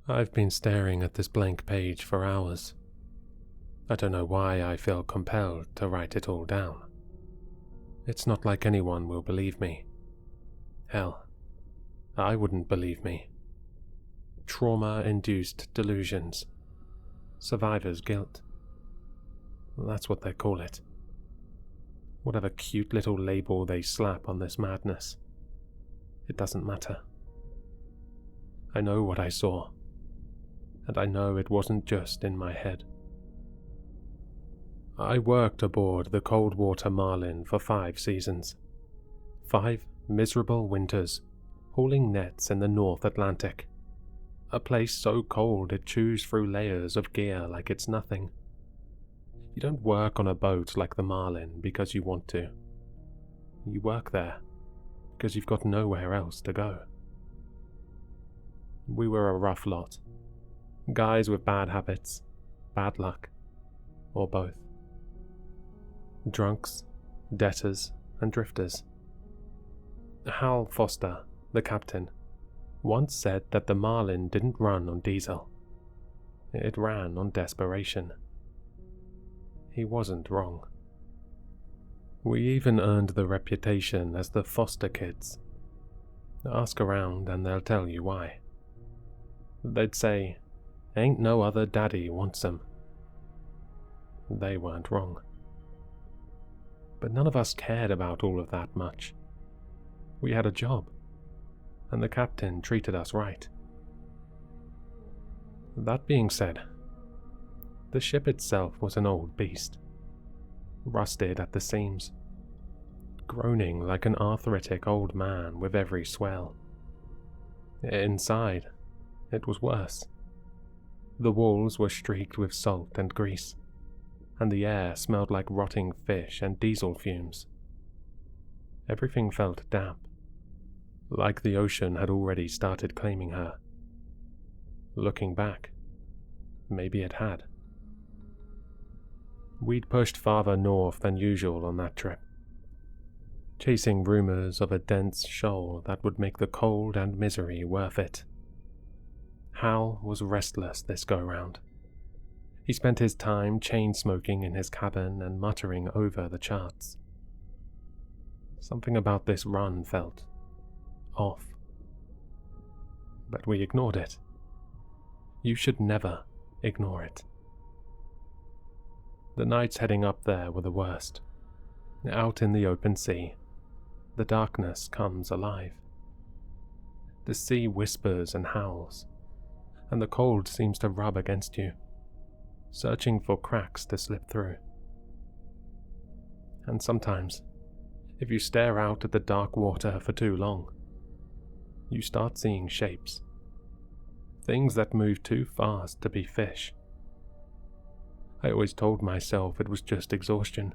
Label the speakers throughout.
Speaker 1: I've been staring at this blank page for hours. I don't know why I feel compelled to write it all down. It's not like anyone will believe me. Hell, I wouldn't believe me. Trauma-induced delusions. Survivor's guilt. That's what they call it. Whatever cute little label they slap on this madness. It doesn't matter. I know what I saw, and I know it wasn't just in my head. I worked aboard the Coldwater Marlin for 5 seasons. 5 miserable winters, hauling nets in the North Atlantic. A place so cold it chews through layers of gear like it's nothing. You don't work on a boat like the Marlin because you want to. You work there because you've got nowhere else to go. We were a rough lot. Guys with bad habits, bad luck, or both. Drunks, debtors, and drifters. Hal Foster, the captain, once said that the Marlin didn't run on diesel. It ran on desperation. He wasn't wrong. We even earned the reputation as the Foster Kids. Ask around and they'll tell you why. They'd say, "Ain't no other daddy wants 'em." They weren't wrong. But none of us cared about all of that much. We had a job, and the captain treated us right. That being said, the ship itself was an old beast, rusted at the seams, groaning like an arthritic old man with every swell. Inside, it was worse. The walls were streaked with salt and grease, and the air smelled like rotting fish and diesel fumes. Everything felt damp, like the ocean had already started claiming her. Looking back, maybe it had. We'd pushed farther north than usual on that trip, chasing rumors of a dense shoal that would make the cold and misery worth it. Hal was restless this go-round. He spent his time chain-smoking in his cabin and muttering over the charts. Something about this run felt off. But we ignored it. You should never ignore it. The nights heading up there were the worst. Out in the open sea, the darkness comes alive. The sea whispers and howls, and the cold seems to rub against you, searching for cracks to slip through. And sometimes, if you stare out at the dark water for too long, you start seeing shapes. Things that move too fast to be fish. I always told myself it was just exhaustion.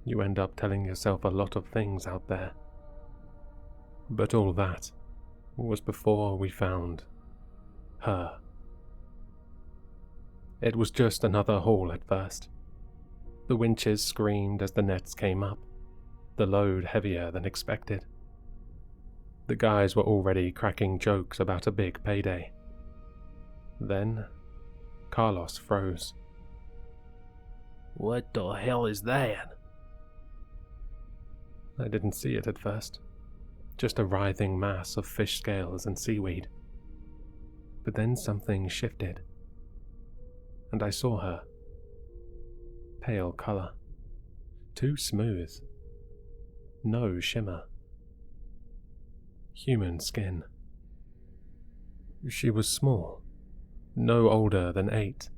Speaker 1: You end up telling yourself a lot of things out there. But all that was before we found her. It was just another haul at first. The winches screamed as the nets came up, the load heavier than expected. The guys were already cracking jokes about a big payday. Then, Carlos froze.
Speaker 2: "What the hell is that?"
Speaker 1: I didn't see it at first. Just a writhing mass of fish scales and seaweed. But then something shifted, and I saw her. Pale color. Too smooth. No shimmer. Human skin. She was small, no older than 8,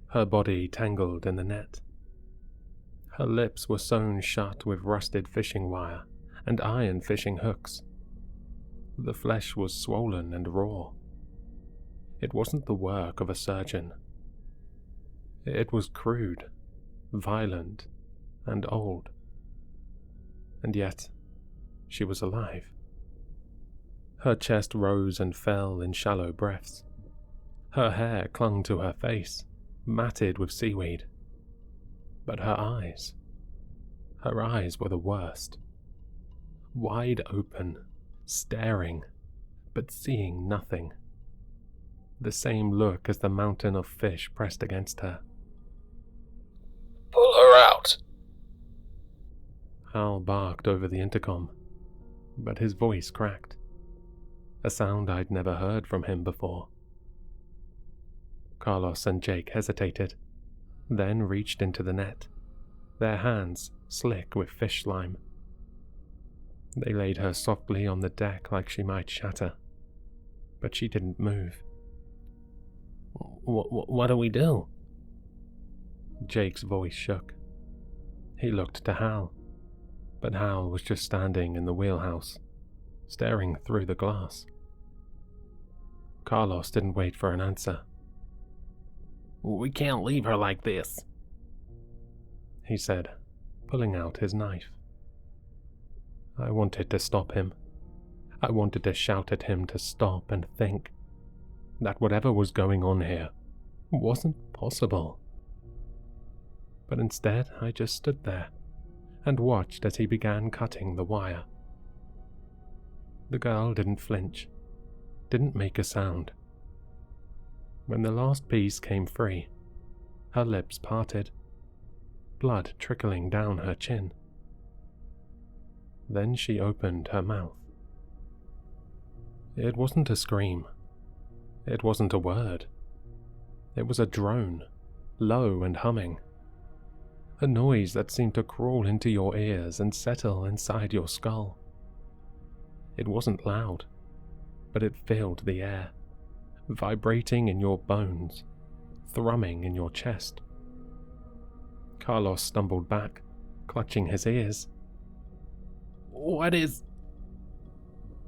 Speaker 1: her body tangled in the net. Her lips were sewn shut with rusted fishing wire and iron fishing hooks. The flesh was swollen and raw. It wasn't the work of a surgeon. It was crude, violent, and old. And yet, she was alive. Her chest rose and fell in shallow breaths. Her hair clung to her face, matted with seaweed. But her eyes were the worst. Wide open, staring, but seeing nothing. the same look as the mountain of fish pressed against her.
Speaker 2: "Pull her out!"
Speaker 1: Hal barked over the intercom, but his voice cracked, a sound I'd never heard from him before. Carlos and Jake hesitated, then reached into the net, their hands slick with fish slime. They laid her softly on the deck like she might shatter, but she didn't move.
Speaker 2: What do we do?"
Speaker 1: Jake's voice shook. He looked to Hal, but Hal was just standing in the wheelhouse, staring through the glass. Carlos didn't wait for an answer.
Speaker 2: "We can't leave her like this,"
Speaker 1: he said, pulling out his knife. I wanted to stop him. I wanted to shout at him to stop and think that whatever was going on here wasn't possible. But instead, I just stood there and watched as he began cutting the wire. The girl didn't flinch, didn't make a sound. When the last piece came free, her lips parted, blood trickling down her chin. Then she opened her mouth. It wasn't a scream. It wasn't a word. It was a drone, low and humming. A noise that seemed to crawl into your ears and settle inside your skull. It wasn't loud, but it filled the air, vibrating in your bones, thrumming in your chest. Carlos stumbled back, clutching his ears.
Speaker 2: "What is—"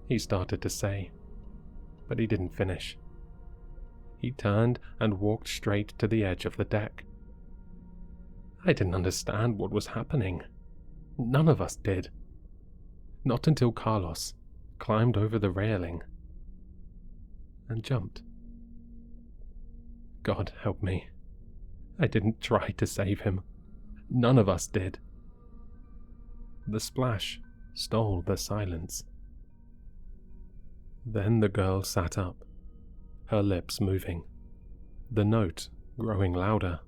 Speaker 1: he started to say, but he didn't finish. He turned and walked straight to the edge of the deck. I didn't understand what was happening. None of us did. Not until Carlos climbed over the railing and jumped. God help me. I didn't try to save him. None of us did. The splash stole the silence. Then the girl sat up, her lips moving, the note growing louder.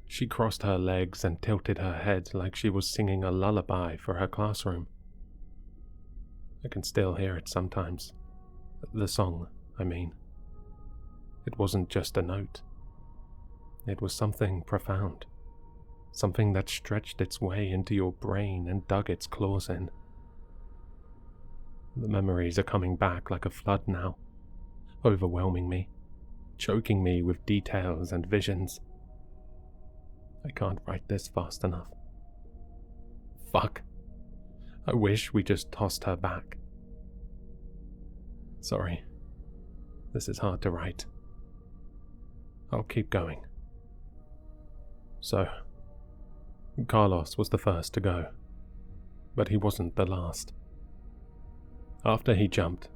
Speaker 1: She crossed her legs and tilted her head like she was singing a lullaby for her classroom. I can still hear it sometimes. The song, I mean. It wasn't just a note. It was something profound. Something that stretched its way into your brain and dug its claws in. The memories are coming back like a flood now, overwhelming me, choking me with details and visions. I can't write this fast enough. Fuck. I wish we just tossed her back. Sorry. This is hard to write. I'll keep going. So, Carlos was the first to go, but he wasn't the last. After he jumped,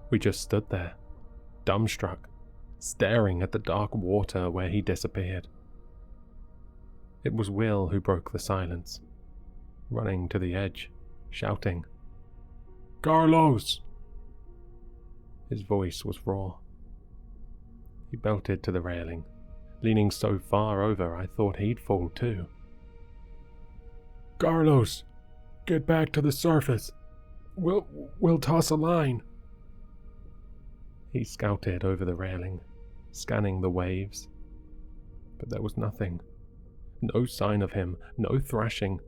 Speaker 1: we just stood there, dumbstruck, staring at the dark water where he disappeared. It was Will who broke the silence, running to the edge, shouting, "Carlos!" His voice was raw. He belted to the railing, leaning so far over I thought he'd fall too. "Carlos, get back to the surface. We'll toss a line." He scouted over the railing, scanning the waves, but there was nothing. No sign of him, no thrashing,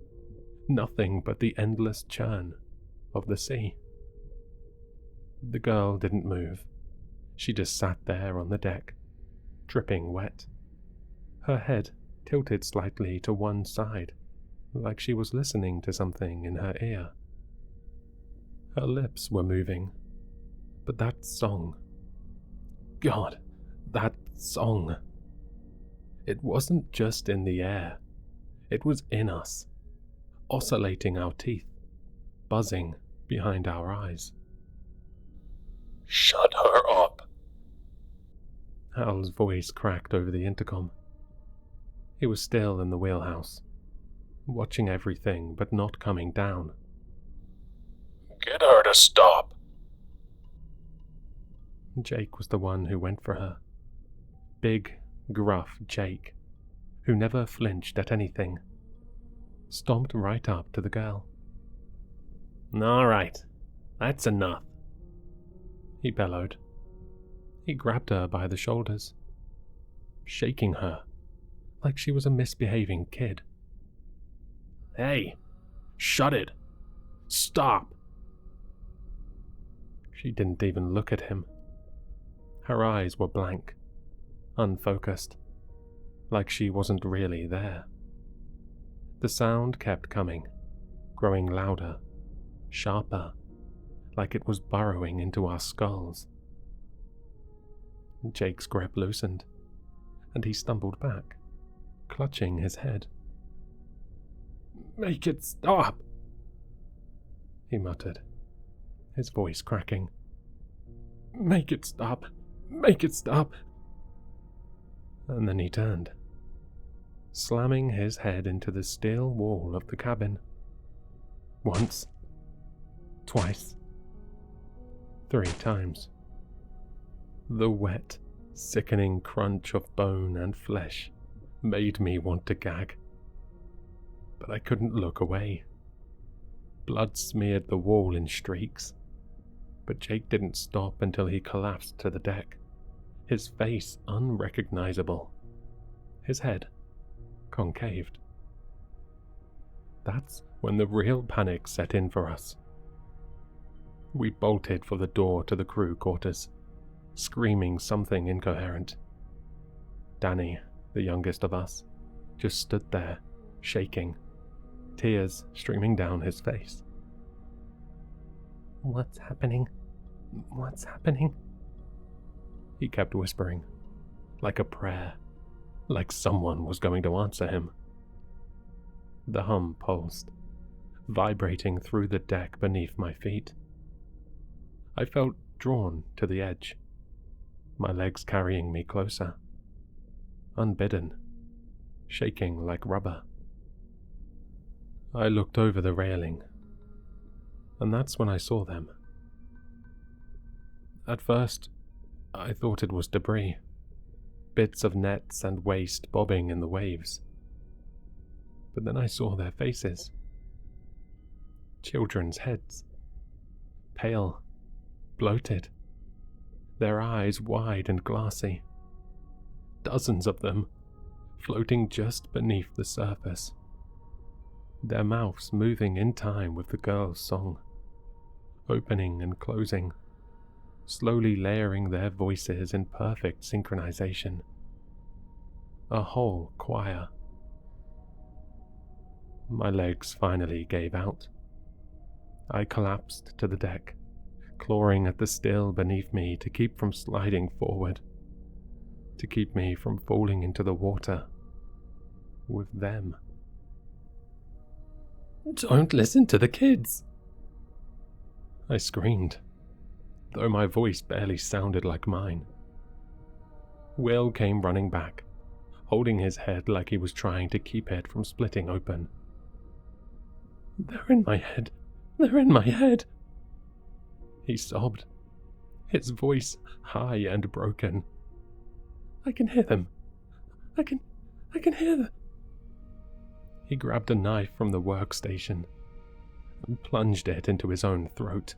Speaker 1: nothing but the endless churn of the sea. The girl didn't move. She just sat there on the deck, dripping wet, her head tilted slightly to one side, like she was listening to something in her ear. Her lips were moving, but that song, God, that song. It wasn't just in the air, it was in us, oscillating our teeth, buzzing behind our eyes.
Speaker 2: "Shut her up,"
Speaker 1: Hal's voice cracked over the intercom. He was still in the wheelhouse, watching everything but not coming down.
Speaker 2: "Get her to stop."
Speaker 1: Jake was the one who went for her. Big, gruff Jake, who never flinched at anything, stomped right up to the girl.
Speaker 2: "All right, that's enough,"
Speaker 1: he bellowed. He grabbed her by the shoulders, shaking her like she was a misbehaving kid.
Speaker 2: "Hey, shut it! Stop!"
Speaker 1: She didn't even look at him. Her eyes were blank, unfocused, like she wasn't really there. The sound kept coming, growing louder, sharper, like it was burrowing into our skulls. Jake's grip loosened, and he stumbled back, clutching his head.
Speaker 2: "Make it stop,"
Speaker 1: he muttered, his voice cracking.
Speaker 2: "Make it stop. Make it stop."
Speaker 1: And then he turned, slamming his head into the steel wall of the cabin. Once, twice, 3 times. The wet, sickening crunch of bone and flesh made me want to gag. But I couldn't look away. Blood smeared the wall in streaks, but Jake didn't stop until he collapsed to the deck, his face unrecognizable, his head concaved. That's when the real panic set in for us. We bolted for the door to the crew quarters, screaming something incoherent. Danny, the youngest of us, just stood there, shaking, tears streaming down his face. "What's happening? What's happening?" he kept whispering, like a prayer, like someone was going to answer him. The hum pulsed, vibrating through the deck beneath my feet. I felt drawn to the edge, my legs carrying me closer, unbidden, shaking like rubber. I looked over the railing, and that's when I saw them. At first, I thought it was debris, bits of nets and waste bobbing in the waves. But then I saw their faces. Children's heads. Pale, bloated, their eyes wide and glassy. Dozens of them, floating just beneath the surface. Their mouths moving in time with the girl's song, opening and closing, slowly layering their voices in perfect synchronization. A whole choir. My legs finally gave out. I collapsed to the deck, clawing at the steel beneath me to keep from sliding forward, to keep me from falling into the water with them.
Speaker 2: "Don't listen to the kids,"
Speaker 1: I screamed, though my voice barely sounded like mine. Will came running back, holding his head like he was trying to keep it from splitting open. "They're in my head. They're in my head," he sobbed, his voice high and broken. "I can hear them. I can hear them." He grabbed a knife from the workstation and plunged it into his own throat.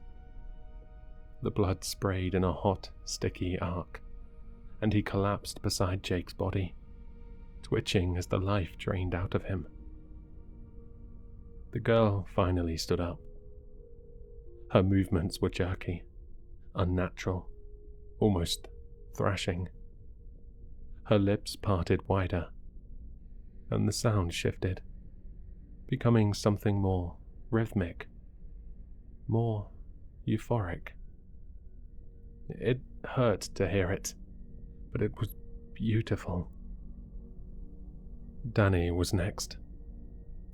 Speaker 1: The blood sprayed in a hot, sticky arc, and he collapsed beside Jake's body, twitching as the life drained out of him. The girl finally stood up. Her movements were jerky, unnatural, almost thrashing. Her lips parted wider, and the sound shifted, becoming something more rhythmic, more euphoric. It hurt to hear it, but it was beautiful. Danny was next.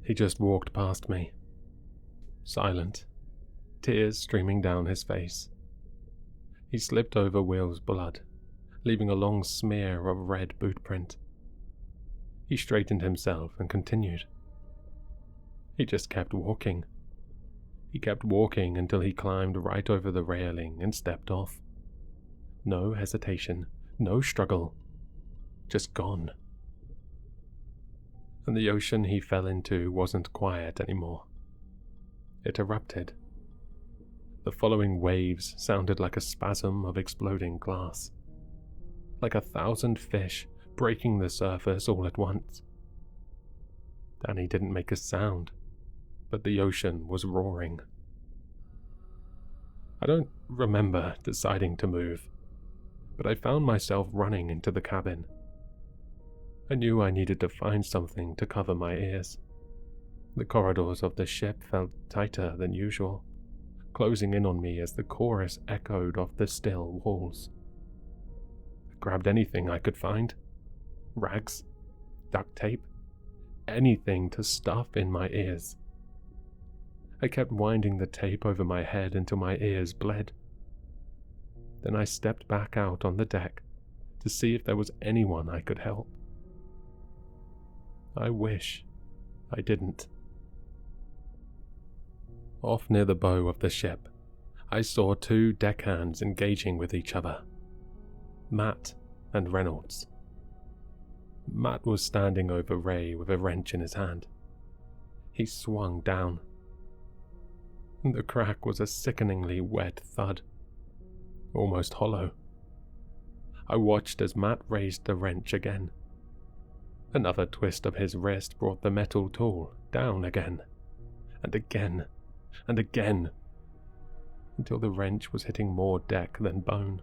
Speaker 1: He just walked past me, silent, tears streaming down his face. He slipped over Will's blood, leaving a long smear of red boot print. He straightened himself and continued. He just kept walking. He kept walking until he climbed right over the railing and stepped off, No hesitation, no struggle. Just gone. And the ocean he fell into wasn't quiet anymore. It erupted. The following waves sounded like a spasm of exploding glass, like 1,000 fish breaking the surface all at once. Danny didn't make a sound, but the ocean was roaring. I don't remember deciding to move, but I found myself running into the cabin. I knew I needed to find something to cover my ears. The corridors of the ship felt tighter than usual, closing in on me as the chorus echoed off the still walls. I grabbed anything I could find. Rags, duct tape, anything to stuff in my ears. I kept winding the tape over my head until my ears bled. Then I stepped back out on the deck to see if there was anyone I could help. I wish I didn't. Off near the bow of the ship, I saw 2 deckhands engaging with each other. Matt and Reynolds. Matt was standing over Ray with a wrench in his hand. He swung down. The crack was a sickeningly wet thud, almost hollow. I watched as Matt raised the wrench again. Another twist of his wrist brought the metal tool down again, and again, and again, until the wrench was hitting more deck than bone.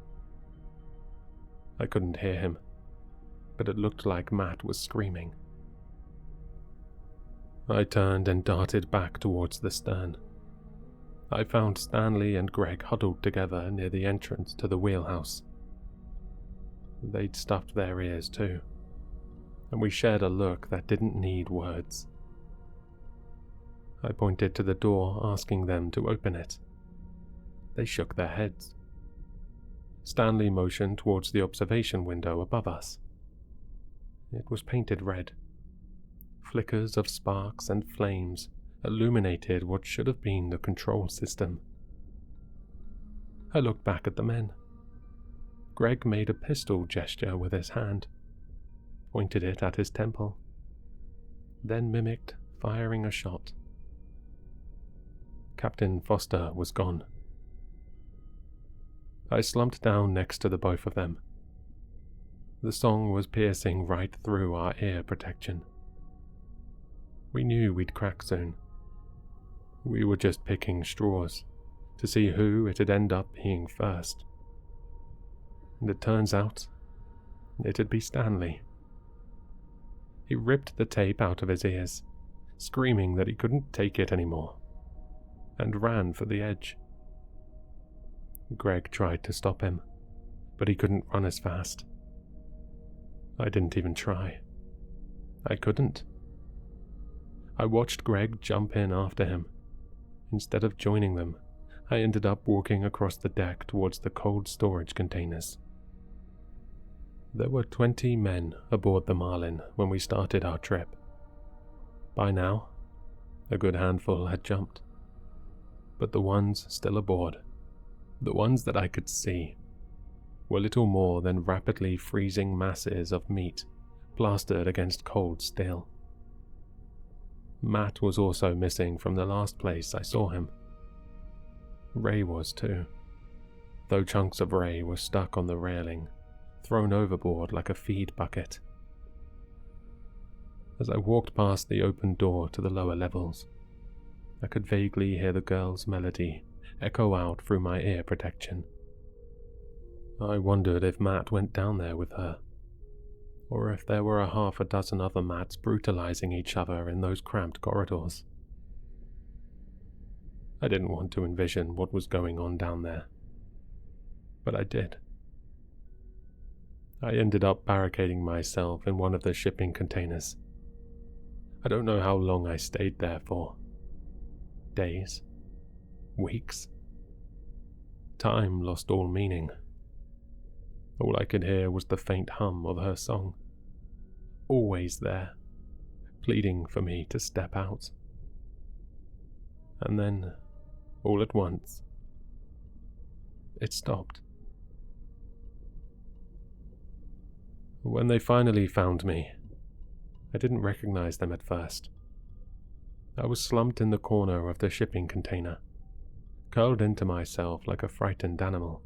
Speaker 1: I couldn't hear him, but it looked like Matt was screaming. I turned and darted back towards the stern. I found Stanley and Greg huddled together near the entrance to the wheelhouse. They'd stuffed their ears too, and we shared a look that didn't need words. I pointed to the door, asking them to open it. They shook their heads. Stanley motioned towards the observation window above us. It was painted red. Flickers of sparks and flames illuminated what should have been the control system. I looked back at the men. Greg made a pistol gesture with his hand, pointed it at his temple, then mimicked firing a shot. Captain Foster was gone. I slumped down next to the both of them. The song was piercing right through our ear protection. We knew we'd crack soon. We were just picking straws to see who it'd end up being first. And it turns out, it'd be Stanley. He ripped the tape out of his ears, screaming that he couldn't take it anymore, and ran for the edge. Greg tried to stop him, but he couldn't run as fast. I didn't even try. I couldn't. I watched Greg jump in after him. Instead of joining them, I ended up walking across the deck towards the cold storage containers. There were 20 men aboard the Marlin when we started our trip. By now, a good handful had jumped. But the ones still aboard, the ones that I could see, were little more than rapidly freezing masses of meat plastered against cold steel. Matt was also missing from the last place I saw him. Ray was too, though chunks of Ray were stuck on the railing, thrown overboard like a feed bucket. As I walked past the open door to the lower levels, I could vaguely hear the girl's melody echo out through my ear protection. I wondered if Matt went down there with her, or if there were 6 other Matts brutalizing each other in those cramped corridors. I didn't want to envision what was going on down there, but I did. I ended up barricading myself in one of the shipping containers. I don't know how long I stayed there for. Days? Weeks? Time lost all meaning. All I could hear was the faint hum of her song, always there, pleading for me to step out. And then, all at once, it stopped. When they finally found me, I didn't recognize them at first. I was slumped in the corner of the shipping container, curled into myself like a frightened animal.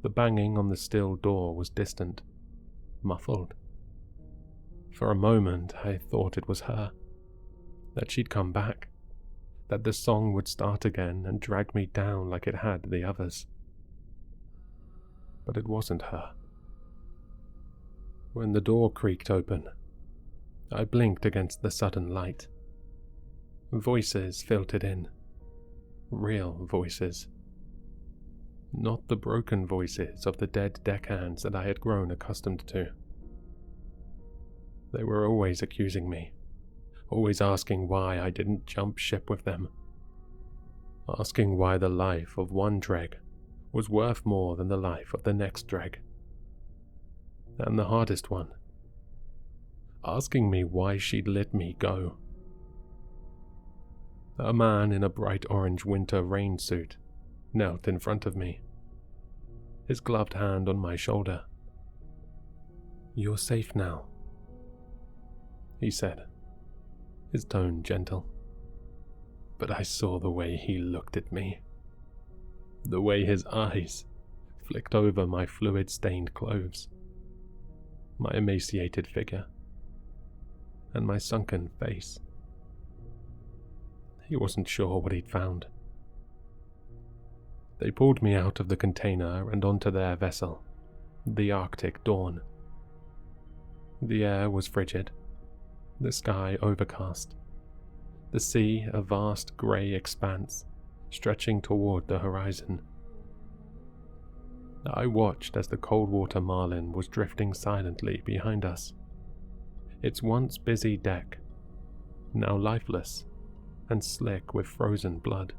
Speaker 1: The banging on the steel door was distant, muffled. For a moment, I thought it was her, that she'd come back, that the song would start again and drag me down like it had the others. But it wasn't her. When the door creaked open, I blinked against the sudden light. Voices filtered in. Real voices. Not the broken voices of the dead deckhands that I had grown accustomed to. They were always accusing me, always asking why I didn't jump ship with them, asking why the life of one Dreg was worth more than the life of the next Dreg. And the hardest one, asking me why she'd let me go. A man in a bright orange winter rain suit knelt in front of me, his gloved hand on my shoulder. "You're safe now," he said, his tone gentle. But I saw the way he looked at me, the way his eyes flicked over my fluid-stained clothes, my emaciated figure, and my sunken face. He wasn't sure what he'd found. They pulled me out of the container and onto their vessel, the Arctic Dawn. The air was frigid, the sky overcast, the sea a vast grey expanse stretching toward the horizon. I watched as the Coldwater Marlin was drifting silently behind us, its once busy deck now lifeless and slick with frozen blood.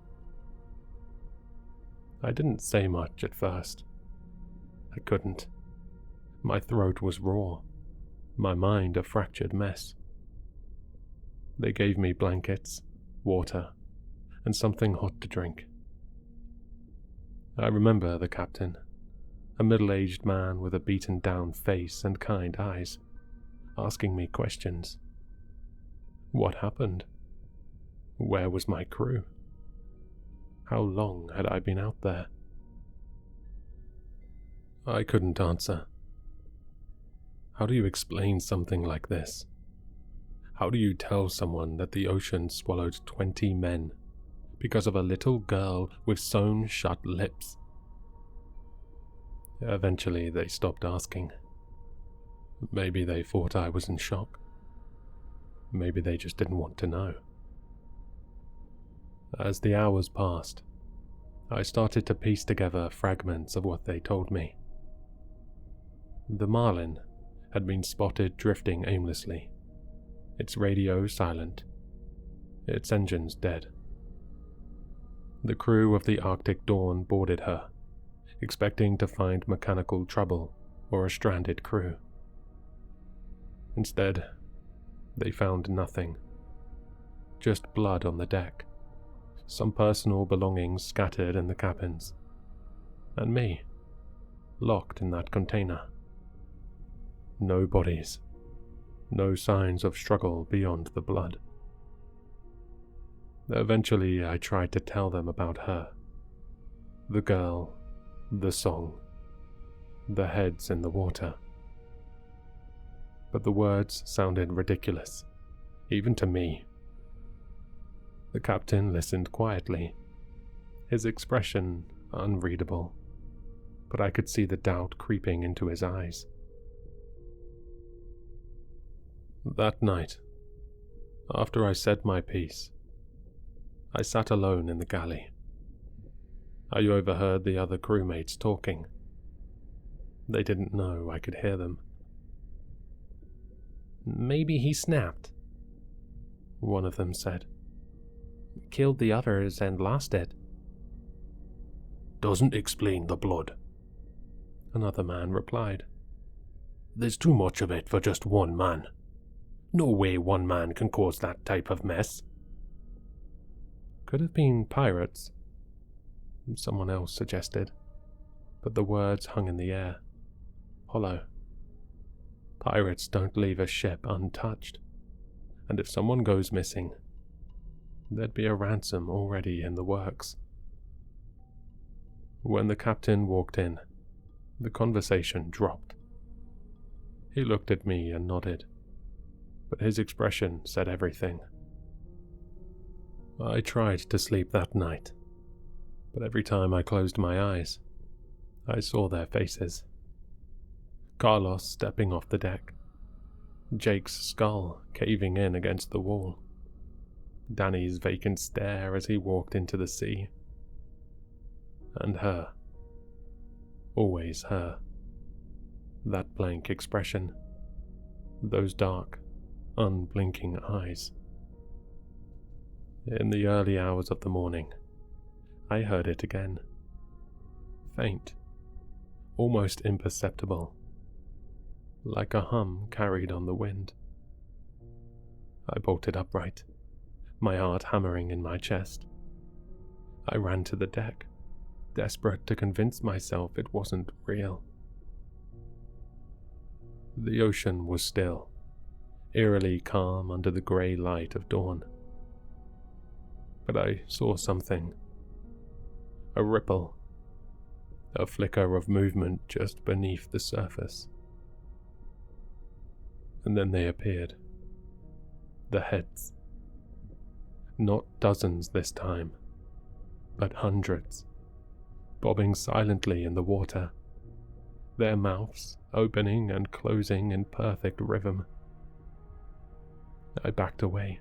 Speaker 1: I didn't say much at first. I couldn't. My throat was raw, my mind a fractured mess. They gave me blankets, water, and something hot to drink. I remember the captain, a middle-aged man with a beaten-down face and kind eyes, asking me questions. What happened? Where was my crew? How long had I been out there? I couldn't answer. How do you explain something like this? How do you tell someone that the ocean swallowed 20 men because of a little girl with sewn shut lips? Eventually they stopped asking. Maybe they thought I was in shock. Maybe they just didn't want to know. As the hours passed, I started to piece together fragments of what they told me. The Marlin had been spotted drifting aimlessly, its radio silent, its engines dead. The crew of the Arctic Dawn boarded her, expecting to find mechanical trouble or a stranded crew. Instead, they found nothing. Just blood on the deck, some personal belongings scattered in the cabins, and me, locked in that container. No bodies, no signs of struggle beyond the blood. Eventually, I tried to tell them about her. The girl, the song, the heads in the water. But the words sounded ridiculous, even to me. The captain listened quietly, his expression unreadable, but I could see the doubt creeping into his eyes. That night, after I said my piece, I sat alone in the galley. I overheard the other crewmates talking. They didn't know I could hear them.
Speaker 2: "Maybe he snapped,"
Speaker 1: one of them said.
Speaker 2: "Killed the others and lost it."
Speaker 3: "Doesn't explain the blood,"
Speaker 1: another man replied.
Speaker 3: "There's too much of it for just one man. No way one man can cause that type of mess."
Speaker 1: Could have been pirates, someone else suggested, but the words hung in the air, hollow. Pirates don't leave a ship untouched, and if someone goes missing, there'd be a ransom already in the works. When the captain walked in, the conversation dropped. He looked at me and nodded, but his expression said everything. I tried to sleep that night, but every time I closed my eyes, I saw their faces. Carlos stepping off the deck, Jake's skull caving in against the wall, Danny's vacant stare as he walked into the sea, and her. Always her. That blank expression, those dark, unblinking eyes. In the early hours of the morning, I heard it again. Faint, almost imperceptible, like a hum carried on the wind. I bolted upright, my heart hammering in my chest. I ran to the deck, desperate to convince myself it wasn't real. The ocean was still, eerily calm under the grey light of dawn. But I saw something. A ripple. A flicker of movement just beneath the surface. And then they appeared. The heads. Not dozens this time, but hundreds, bobbing silently in the water, their mouths opening and closing in perfect rhythm. I backed away,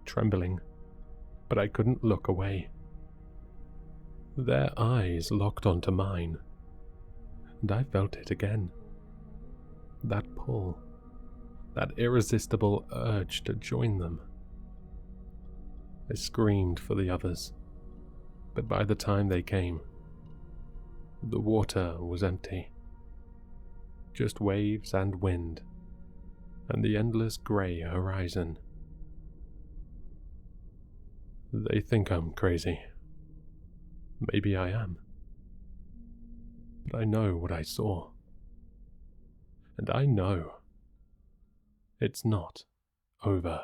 Speaker 1: trembling, but I couldn't look away. Their eyes locked onto mine, and I felt it again. That pull, that irresistible urge to join them. I screamed for the others, but by the time they came, the water was empty. Just waves and wind, and the endless grey horizon. They think I'm crazy. Maybe I am. But I know what I saw. And I know it's not over.